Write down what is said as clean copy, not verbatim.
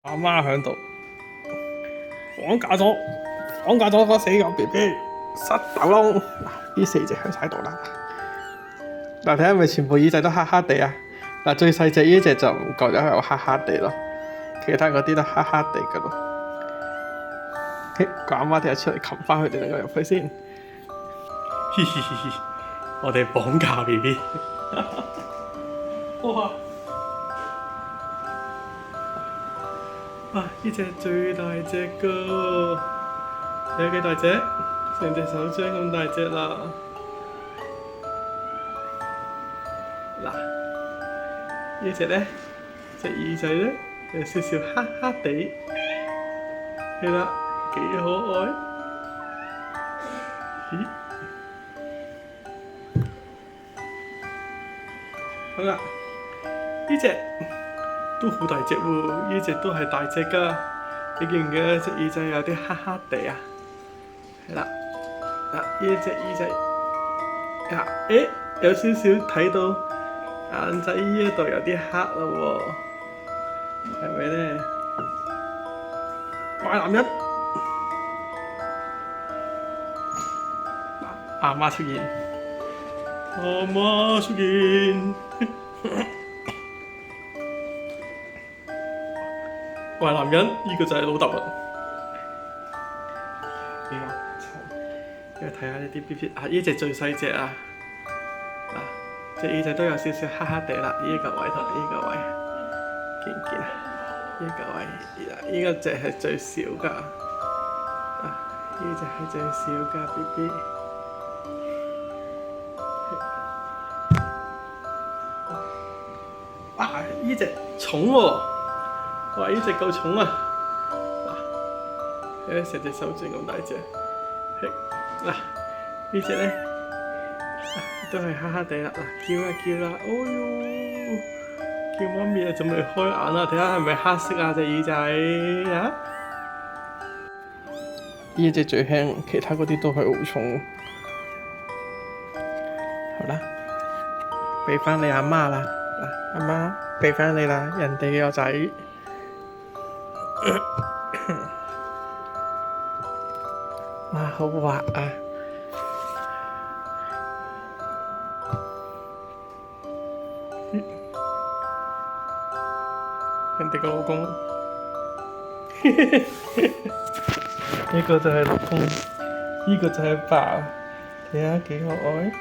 阿媽喺度綁架咗個死狗 B B，塞豆窿。呢4隻喺晒度啦。嗱，睇下係咪全部耳仔都黑黑地啊？嗱，最細隻呢隻就唔覺得係黑黑地咯，其他嗰啲都黑黑地噶咯。個阿媽聽日出嚟擒翻佢哋兩個入去先。嘻嘻嘻嘻，我哋綁架 B B。哇！哇！呢隻最大隻噶，有幾大隻？成隻手掌咁大隻啦！嗱，呢隻咧，隻耳仔咧有少少黑黑地，係啦，幾可愛。咦？好啦，呢隻都好大隻喎，呢隻都係大隻噶。你記唔記得隻耳仔有啲黑黑地啊？係啦，嗱，呢隻耳仔，有少少睇到眼仔呢度有啲黑啦喎，係咪咧？壞男人，阿媽出現，阿媽出現，壞男人，呢個就係老豆啦。俾我睇下呢啲 B B 啊，呢隻最細隻啊，嗱，隻耳仔都有少少黑黑地啦，呢個位同呢個位，見唔見啊？呢個位，呢個隻係最少噶，呢隻係最少噶 B B。哇！呢隻重喎，哇！呢隻夠重啊！嗱，成隻手掌咁大隻。嗱，呢隻咧都係黑黑地啦，嗱，叫啊叫啦，哎呦，叫媽咪啊，仲未開眼啊，睇下係咪黑色啊隻耳仔啊？呢隻最輕，其他嗰啲都係好重。好啦，俾翻你阿媽啦，嗱，阿媽俾翻你啦，人哋嘅個仔。哇，好滑啊！人哋個老公，呢個就係老公，呢個就係爸，睇下幾可愛。